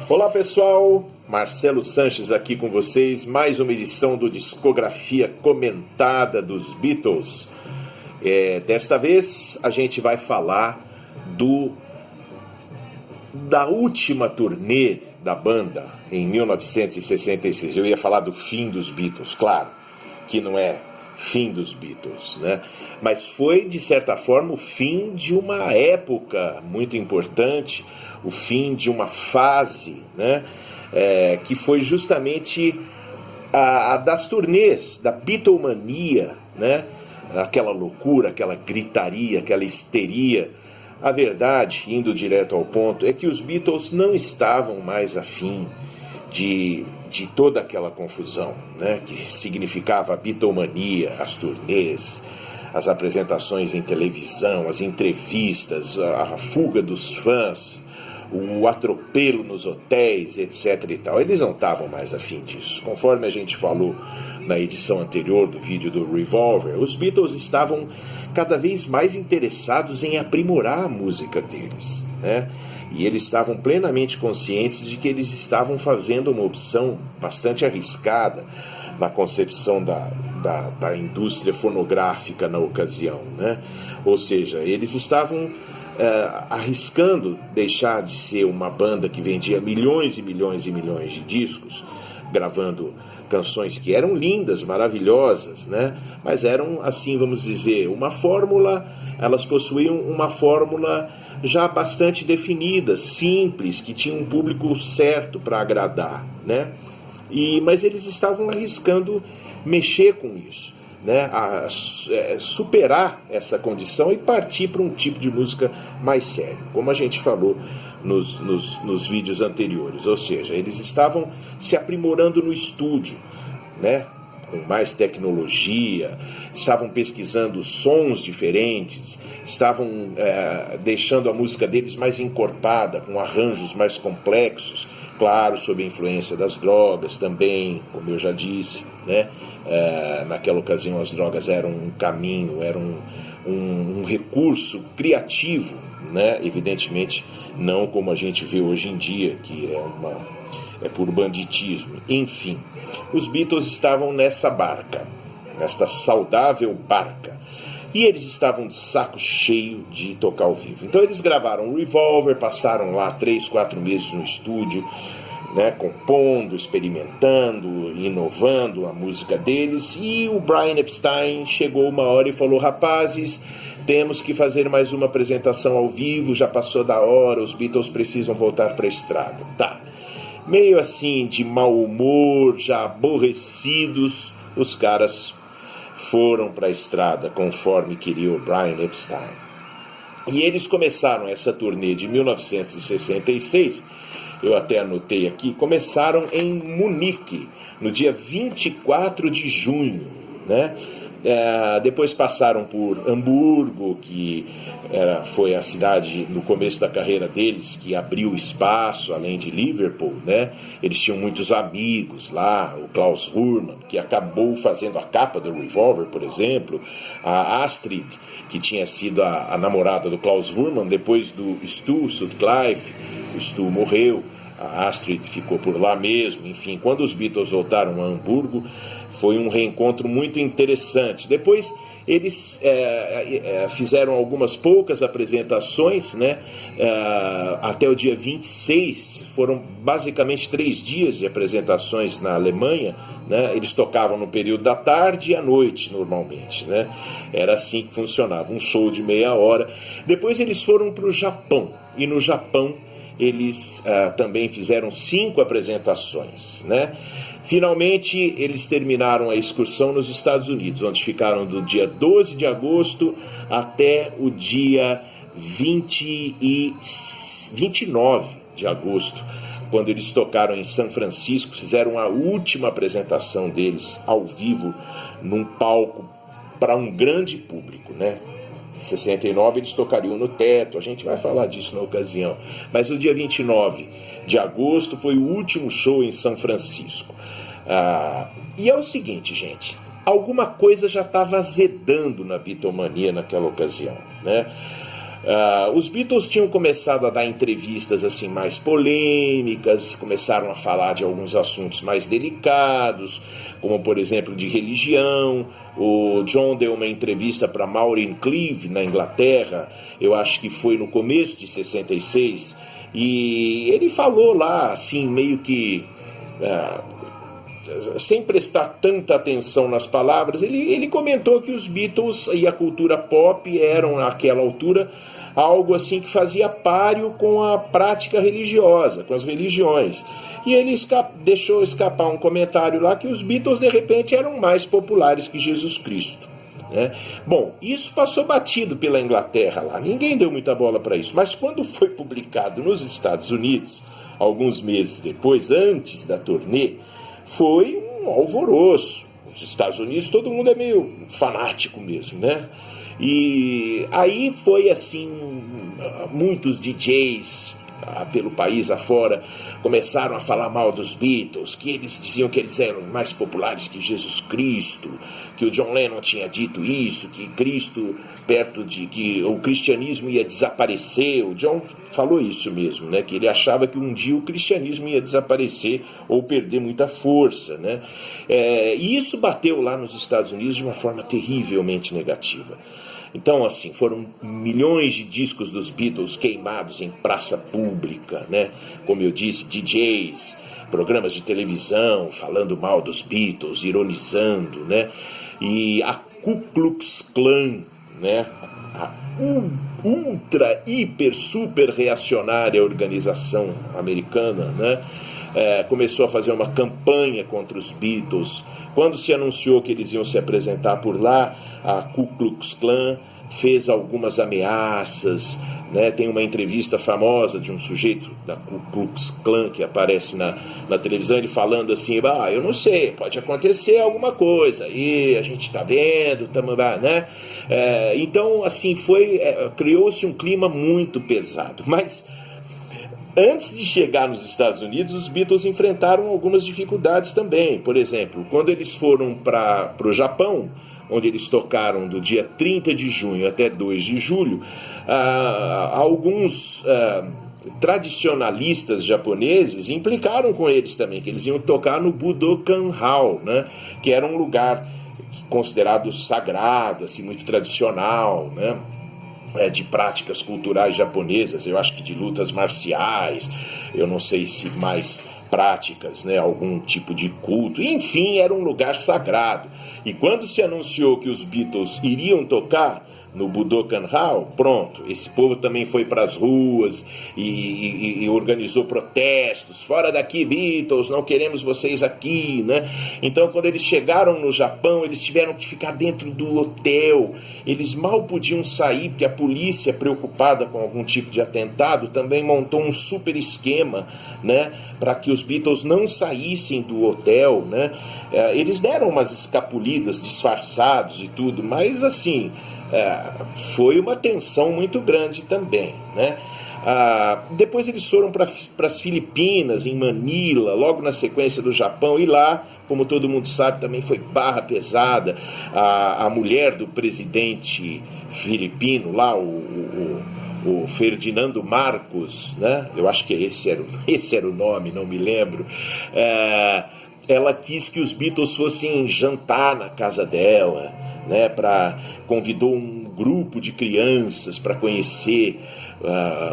Olá pessoal, Marcelo Sanches aqui com vocês, mais uma edição do Discografia Comentada dos Beatles. Desta vez a gente vai falar da última turnê da banda em 1966. Eu ia falar do fim dos Beatles, claro que não é fim dos Beatles, né? Mas foi, de certa forma, o fim de uma época muito importante, o fim de uma fase, né? Que foi justamente a das turnês, da Beatlemania, né? Aquela loucura, aquela gritaria, aquela histeria. A verdade, indo direto ao ponto, é que os Beatles não estavam mais afim de toda aquela confusão, né, que significava a Beatlemania, as turnês, as apresentações em televisão, as entrevistas, a fuga dos fãs, o atropelo nos hotéis, etc. e tal. Eles não estavam mais afim disso. Conforme a gente falou na edição anterior do vídeo do Revolver, os Beatles estavam cada vez mais interessados em aprimorar a música deles, né? E eles estavam plenamente conscientes de que eles estavam fazendo uma opção bastante arriscada na concepção da indústria fonográfica na ocasião, né? Ou seja, eles estavam arriscando deixar de ser uma banda que vendia milhões e milhões e milhões de discos, gravando canções que eram lindas, maravilhosas, né? Mas eram, assim, vamos dizer, uma fórmula. Elas possuíam uma fórmula já bastante definida, simples, que tinha um público certo para agradar, né? Mas eles estavam arriscando mexer com isso, né? Superar essa condição e partir para um tipo de música mais sério, como a gente falou nos vídeos anteriores. Ou seja, eles estavam se aprimorando no estúdio, né? Com mais tecnologia, estavam pesquisando sons diferentes, estavam deixando a música deles mais encorpada, com arranjos mais complexos, claro, sob a influência das drogas também, como eu já disse, né? Naquela ocasião as drogas eram um caminho, eram um recurso criativo, né? Evidentemente não como a gente vê hoje em dia, que é por banditismo. Enfim, os Beatles estavam nessa barca, nesta saudável barca, e eles estavam de saco cheio de tocar ao vivo. Então eles gravaram o Revolver, passaram lá 3, 4 meses no estúdio, né, compondo, experimentando, inovando a música deles, e o Brian Epstein chegou uma hora e falou: rapazes, temos que fazer mais uma apresentação ao vivo, já passou da hora, os Beatles precisam voltar para a estrada. Tá. Meio assim, de mau humor, já aborrecidos, os caras foram para a estrada, conforme queria o Brian Epstein. E eles começaram essa turnê de 1966, eu até anotei aqui, começaram em Munique, no dia 24 de junho, né? Depois passaram por Hamburgo, que foi a cidade no começo da carreira deles que abriu espaço, além de Liverpool, né? Eles tinham muitos amigos lá, o Klaus Voormann, que acabou fazendo a capa do Revolver, por exemplo, a Astrid, que tinha sido a namorada do Klaus Voormann depois do Stu Sutcliffe. O Stu morreu, a Astrid ficou por lá mesmo. Enfim, quando os Beatles voltaram a Hamburgo, foi um reencontro muito interessante. Depois eles fizeram algumas poucas apresentações, né? Até o dia 26, foram basicamente 3 dias de apresentações na Alemanha, né? Eles tocavam no período da tarde e à noite, normalmente, né? Era assim que funcionava, um show de meia hora. Depois eles foram para o Japão, e no Japão eles também fizeram 5 apresentações, né? Finalmente, eles terminaram a excursão nos Estados Unidos, onde ficaram do dia 12 de agosto até o dia 29 de agosto, quando eles tocaram em São Francisco, fizeram a última apresentação deles ao vivo, num palco para um grande público, né? Em 69 eles tocariam no teto, a gente vai falar disso na ocasião. Mas o dia 29 de agosto foi o último show em São Francisco. E é o seguinte, gente, alguma coisa já estava azedando na Beatlemania naquela ocasião, né? Os Beatles tinham começado a dar entrevistas assim mais polêmicas, começaram a falar de alguns assuntos mais delicados, como por exemplo de religião. O John deu uma entrevista para Maureen Cleave na Inglaterra, eu acho que foi no começo de 66, e ele falou lá assim meio que sem prestar tanta atenção nas palavras, ele comentou que os Beatles e a cultura pop eram naquela altura algo assim que fazia páreo com a prática religiosa, com as religiões. E ele deixou escapar um comentário lá que os Beatles de repente eram mais populares que Jesus Cristo, né? Bom, isso passou batido pela Inglaterra lá, ninguém deu muita bola para isso, mas quando foi publicado nos Estados Unidos, alguns meses depois, antes da turnê, foi um alvoroço. Nos Estados Unidos todo mundo é meio fanático mesmo, né? E aí foi assim, muitos DJs pelo país afora começaram a falar mal dos Beatles, que eles diziam que eles eram mais populares que Jesus Cristo, que o John Lennon tinha dito isso, que Cristo que o cristianismo ia desaparecer. O John falou isso mesmo, né? Que ele achava que um dia o cristianismo ia desaparecer ou perder muita força, né? E isso bateu lá nos Estados Unidos de uma forma terrivelmente negativa. Então, assim, foram milhões de discos dos Beatles queimados em praça pública, né? Como eu disse, DJs, programas de televisão falando mal dos Beatles, ironizando, né? E a Ku Klux Klan, né? A ultra, hiper, super reacionária organização americana, né? Começou a fazer uma campanha contra os Beatles. Quando se anunciou que eles iam se apresentar por lá, a Ku Klux Klan fez algumas ameaças, né? Tem uma entrevista famosa de um sujeito da Ku Klux Klan que aparece na televisão, ele falando assim, eu não sei, pode acontecer alguma coisa, e a gente está vendo, né? Então, assim, criou-se um clima muito pesado, mas antes de chegar nos Estados Unidos, os Beatles enfrentaram algumas dificuldades também. Por exemplo, quando eles foram para o Japão, onde eles tocaram do dia 30 de junho até 2 de julho, alguns tradicionalistas japoneses implicaram com eles também, que eles iam tocar no Budokan Hall, né, que era um lugar considerado sagrado, assim, muito tradicional, né? De práticas culturais japonesas, eu acho que de lutas marciais, eu não sei se mais práticas, né, algum tipo de culto, enfim, era um lugar sagrado. E quando se anunciou que os Beatles iriam tocar no Budokan Hall, pronto, esse povo também foi para as ruas e organizou protestos, fora daqui Beatles, não queremos vocês aqui, né? Então quando eles chegaram no Japão, eles tiveram que ficar dentro do hotel, eles mal podiam sair, porque a polícia, preocupada com algum tipo de atentado, também montou um super esquema, né, para que os Beatles não saíssem do hotel, né? Eles deram umas escapulidas, disfarçados e tudo, mas assim, foi uma tensão muito grande também, né? Depois eles foram para as Filipinas, em Manila, logo na sequência do Japão, e lá, como todo mundo sabe, também foi barra pesada. A mulher do presidente filipino lá, o Ferdinando Marcos, né? Eu acho que esse era o nome, não me lembro. Ela quis que os Beatles fossem jantar na casa dela, né? Convidou um grupo de crianças para conhecer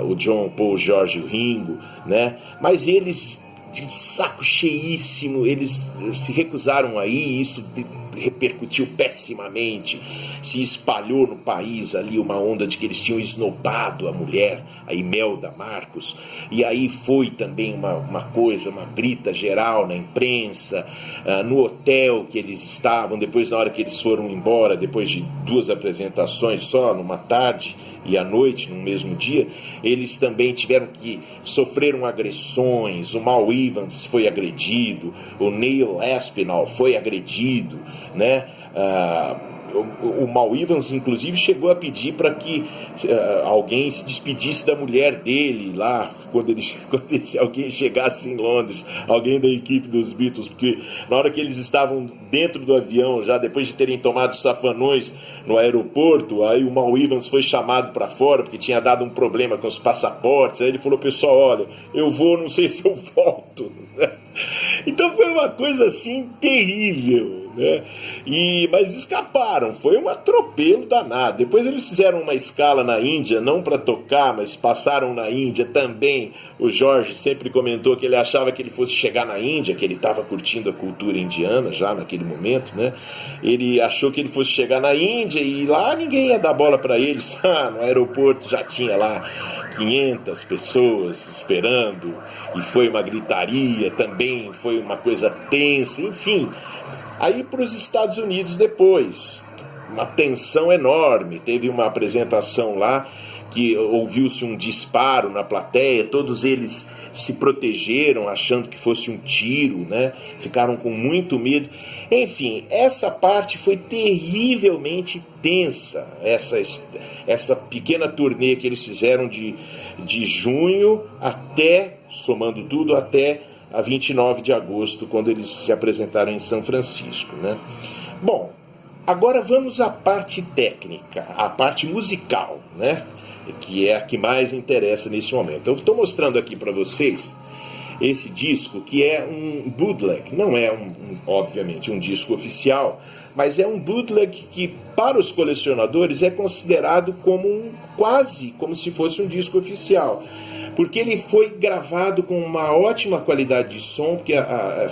o John, Paul, George e o Ringo, né? Mas eles, de saco cheíssimo, eles se recusaram a ir, isso repercutiu pessimamente, se espalhou no país ali uma onda de que eles tinham esnobado a mulher, a Imelda Marcos, e aí foi também uma grita geral na imprensa, no hotel que eles estavam, depois na hora que eles foram embora, depois de 2 apresentações só, numa tarde e à noite, no mesmo dia, eles também sofreram agressões. O Mal Evans foi agredido, o Neil Aspinall foi agredido, né? o Mal Evans, inclusive, chegou a pedir para que alguém se despedisse da mulher dele lá, quando alguém chegasse em Londres, alguém da equipe dos Beatles, porque na hora que eles estavam dentro do avião, já depois de terem tomado safanões no aeroporto, aí o Mal Evans foi chamado para fora, porque tinha dado um problema com os passaportes. Aí ele falou: pessoal, olha, eu vou, não sei se eu volto. Então foi uma coisa assim terrível, né? Mas escaparam, foi um atropelo danado. Depois eles fizeram uma escala na Índia, não para tocar, mas passaram na Índia também. O Jorge sempre comentou que ele achava que ele fosse chegar na Índia, que ele estava curtindo a cultura indiana já naquele momento, né? Ele achou que ele fosse chegar na Índia e lá ninguém ia dar bola para eles. No aeroporto já tinha lá 500 pessoas esperando, e foi uma gritaria também, foi uma coisa tensa, enfim. Aí para os Estados Unidos depois, uma tensão enorme, teve uma apresentação lá que ouviu-se um disparo na plateia, todos eles se protegeram achando que fosse um tiro, né? Ficaram com muito medo. Enfim, essa parte foi terrivelmente tensa, essa pequena turnê que eles fizeram de junho até, somando tudo, até a 29 de agosto, quando eles se apresentaram em São Francisco, né? Bom, agora vamos à parte técnica, à parte musical, né? Que é a que mais interessa nesse momento. Eu estou mostrando aqui para vocês esse disco, que é um bootleg, não é obviamente um disco oficial, mas é um bootleg que para os colecionadores é considerado como quase como se fosse um disco oficial, porque ele foi gravado com uma ótima qualidade de som, porque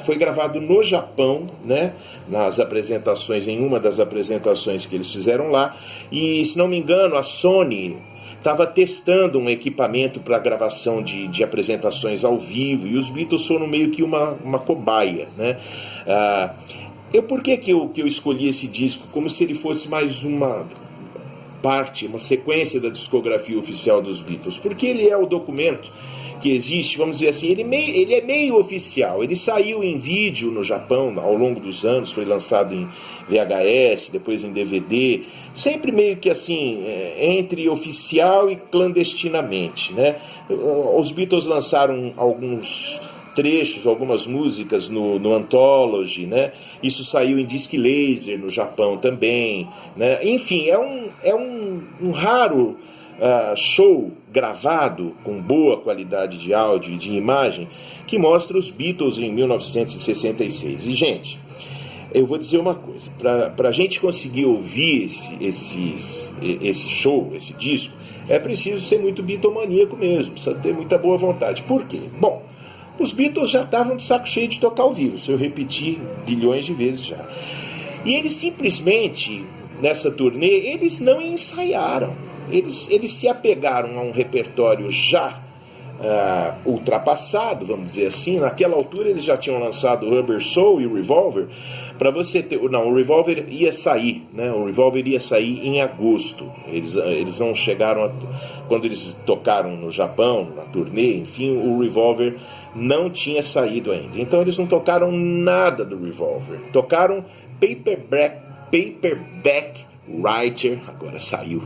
foi gravado no Japão, né, nas apresentações, em uma das apresentações que eles fizeram lá, e se não me engano a Sony estava testando um equipamento para gravação de apresentações ao vivo, e os Beatles foram meio que uma cobaia, né? Por que eu escolhi esse disco? Como se ele fosse mais uma parte, uma sequência da discografia oficial dos Beatles, porque ele é o documento que existe, vamos dizer assim, ele é meio oficial. Ele saiu em vídeo no Japão ao longo dos anos, foi lançado em VHS, depois em DVD, sempre meio que assim, entre oficial e clandestinamente, né? Os Beatles lançaram alguns trechos, algumas músicas no Anthology, né? Isso saiu em disc laser no Japão também, né? Enfim, é um raro show gravado com boa qualidade de áudio e de imagem que mostra os Beatles em 1966. E, gente, eu vou dizer uma coisa, para a gente conseguir ouvir esse show, esse disco, é preciso ser muito bitomaníaco mesmo, precisa ter muita boa vontade. Por quê? Bom, os Beatles já estavam de saco cheio de tocar ao vivo, isso eu repeti bilhões de vezes já. E eles simplesmente, nessa turnê, eles não ensaiaram. Eles se apegaram a um repertório já ultrapassado, vamos dizer assim. Naquela altura eles já tinham lançado o Rubber Soul e o Revolver. Para você ter, não, o Revolver ia sair, né? O Revolver ia sair em agosto. Eles não chegaram quando eles tocaram no Japão, na turnê, enfim, o Revolver não tinha saído ainda. Então eles não tocaram nada do Revolver. Tocaram Paperback Writer, agora saiu,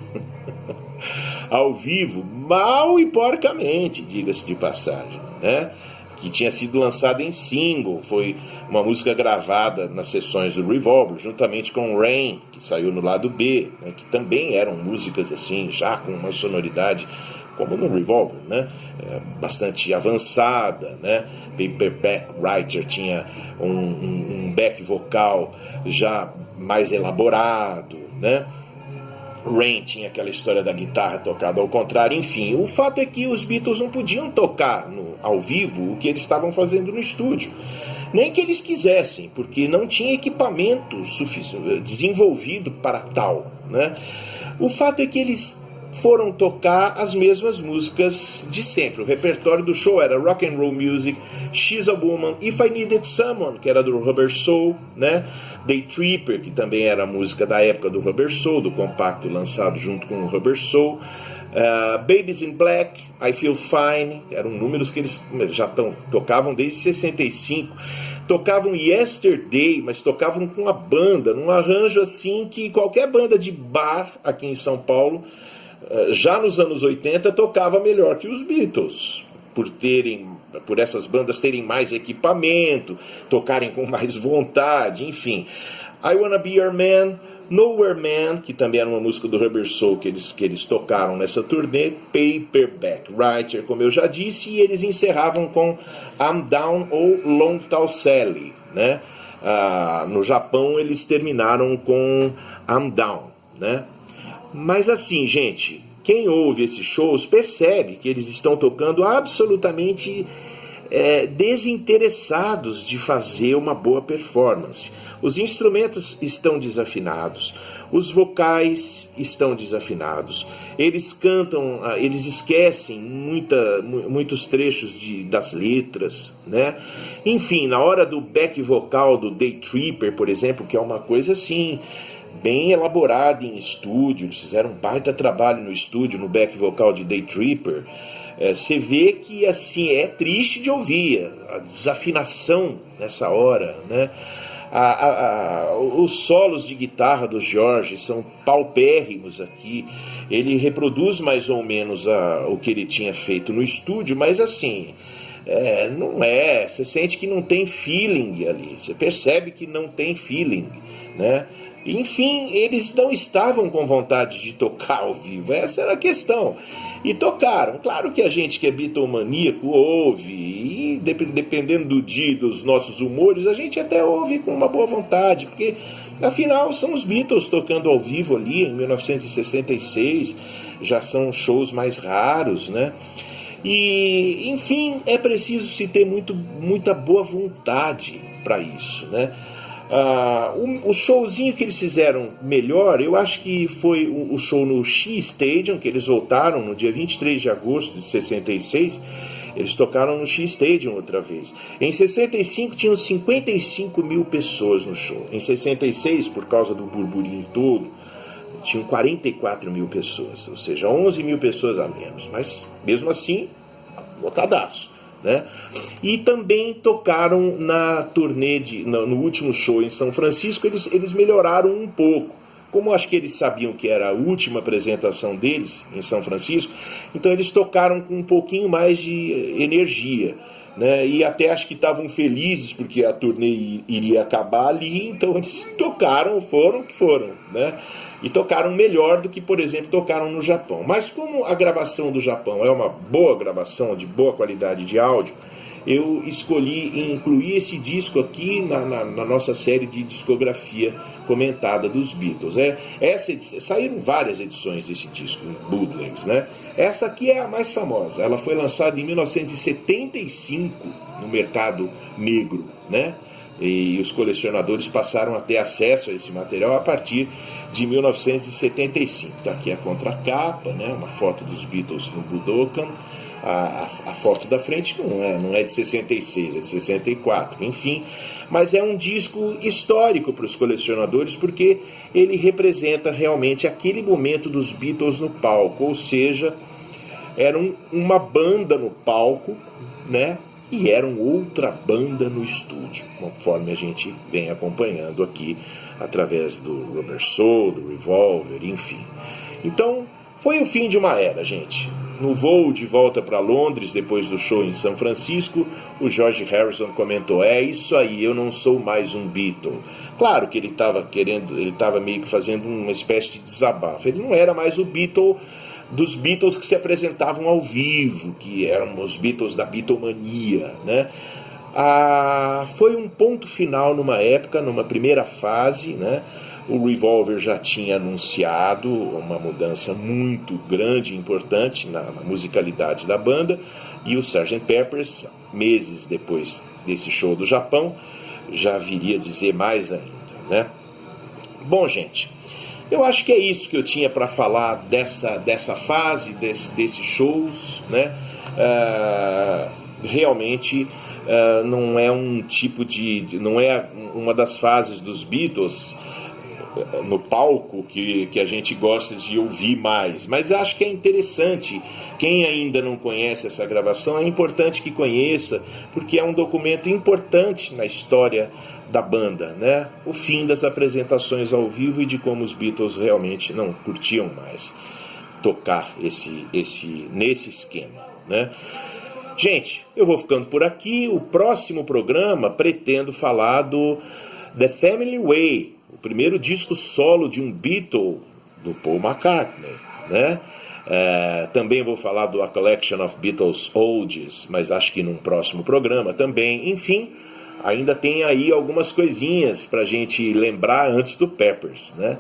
ao vivo, mal e porcamente, diga-se de passagem, né? Que tinha sido lançada em single, foi uma música gravada nas sessões do Revolver, juntamente com Rain, que saiu no lado B, né? Que também eram músicas assim, já com uma sonoridade como no Revolver, né? Bastante avançada, né? Paperback Writer tinha um back vocal já mais elaborado, né? Rain tinha aquela história da guitarra tocada ao contrário. Enfim, o fato é que os Beatles não podiam tocar ao vivo o que eles estavam fazendo no estúdio, nem que eles quisessem, porque não tinha equipamento desenvolvido para tal, né? O fato é que eles foram tocar as mesmas músicas de sempre. O repertório do show era Rock and Roll Music, She's a Woman, If I Needed Someone, que era do Rubber Soul, né? Day Tripper, que também era a música da época do Rubber Soul, do compacto lançado junto com o Rubber Soul, Babies in Black, I Feel Fine, eram números que eles já tocavam desde 65. tocavam Yesterday, mas tocavam com a banda, num arranjo assim que qualquer banda de bar aqui em São Paulo, já nos anos 80, tocava melhor que os Beatles, por essas bandas terem mais equipamento, tocarem com mais vontade, enfim. I Wanna Be Your Man, Nowhere Man, que também era uma música do Rubber Soul que eles tocaram nessa turnê, Paperback Writer, como eu já disse, e eles encerravam com I'm Down ou Long Tall Sally, né? No Japão eles terminaram com I'm Down, né? Mas assim, gente, quem ouve esses shows percebe que eles estão tocando absolutamente desinteressados de fazer uma boa performance. Os instrumentos estão desafinados, os vocais estão desafinados, eles cantam, eles esquecem muitos trechos das letras, né? Enfim, na hora do back vocal do Day Tripper, por exemplo, que é uma coisa assim, bem elaborada em estúdio, eles fizeram um baita trabalho no estúdio, no back vocal de Day Tripper, você vê que assim, é triste de ouvir a desafinação nessa hora, né? Os solos de guitarra do George são paupérrimos aqui. Ele reproduz mais ou menos o que ele tinha feito no estúdio, mas assim, não é. Você sente que não tem feeling ali. Você percebe que não tem feeling, né? Enfim, eles não estavam com vontade de tocar ao vivo. Essa era a questão. E tocaram. Claro que a gente que é bitomaníaco ouve, e dependendo do dia e dos nossos humores, a gente até ouve com uma boa vontade, porque afinal são os Beatles tocando ao vivo ali em 1966, já são shows mais raros, né? E, enfim, é preciso se ter muita boa vontade para isso, né? O showzinho que eles fizeram melhor, eu acho que foi o show no Shea Stadium, que eles voltaram no dia 23 de agosto de 66. Eles tocaram no Shea Stadium outra vez. Em 65 tinham 55 mil pessoas no show. Em 66, por causa do burburinho todo, tinham 44 mil pessoas, ou seja, 11 mil pessoas a menos, mas mesmo assim, lotadaço, né? E também tocaram na turnê, no último show em São Francisco, eles melhoraram um pouco. Como acho que eles sabiam que era a última apresentação deles em São Francisco, então eles tocaram com um pouquinho mais de energia, né? E até acho que estavam felizes porque a turnê iria acabar ali, então eles tocaram, foram, né? E tocaram melhor do que, por exemplo, tocaram no Japão. Mas como a gravação do Japão é uma boa gravação, de boa qualidade de áudio, eu escolhi incluir esse disco aqui na nossa série de discografia comentada dos Beatles. Saíram várias edições desse disco, bootlegs, né? Essa aqui é a mais famosa. Ela foi lançada em 1975 no mercado negro, né? E os colecionadores passaram a ter acesso a esse material a partir de 1975. Está aqui a contracapa, né? Uma foto dos Beatles no Budokan. A foto da frente não é de 66, é de 64, enfim. Mas é um disco histórico para os colecionadores porque ele representa realmente aquele momento dos Beatles no palco, ou seja, eram uma banda no palco, né? E eram outra banda no estúdio, conforme a gente vem acompanhando aqui através do Rubber Soul, do Revolver, enfim. Então, foi o fim de uma era, gente. No voo de volta para Londres, depois do show em São Francisco, o George Harrison comentou: é isso aí, eu não sou mais um Beatle. Claro que ele estava meio que fazendo uma espécie de desabafo. Ele não era mais o Beatle dos Beatles que se apresentavam ao vivo, que eram os Beatles da Beatlemania, né? Foi um ponto final numa época, numa primeira fase, né? O Revolver já tinha anunciado uma mudança muito grande e importante na musicalidade da banda, e o Sgt. Pepper's, meses depois desse show do Japão, já viria dizer mais ainda, né? Bom, gente, eu acho que é isso que eu tinha para falar dessa fase, desses shows, né? Realmente não é um tipo não é uma das fases dos Beatles no palco que a gente gosta de ouvir mais, mas acho que é interessante. Quem ainda não conhece essa gravação, é importante que conheça, porque é um documento importante na história da banda, né? O fim das apresentações ao vivo e de como os Beatles realmente não curtiam mais tocar nesse esquema, né? Gente, eu vou ficando por aqui. O próximo programa pretendo falar do The Family Way, o primeiro disco solo de um Beatle, do Paul McCartney, né? Também vou falar do A Collection of Beatles Oldies, mas acho que num próximo programa também. Enfim, ainda tem aí algumas coisinhas pra gente lembrar antes do Peppers, né?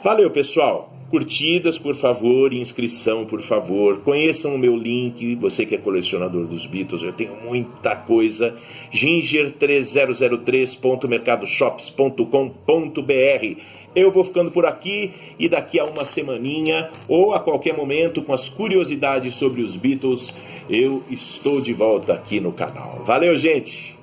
Valeu, pessoal! Curtidas, por favor, inscrição, por favor. Conheçam o meu link, você que é colecionador dos Beatles, eu tenho muita coisa. ginger3003.mercadoshops.com.br. Eu vou ficando por aqui e daqui a uma semaninha, ou a qualquer momento, com as curiosidades sobre os Beatles, eu estou de volta aqui no canal. Valeu, gente!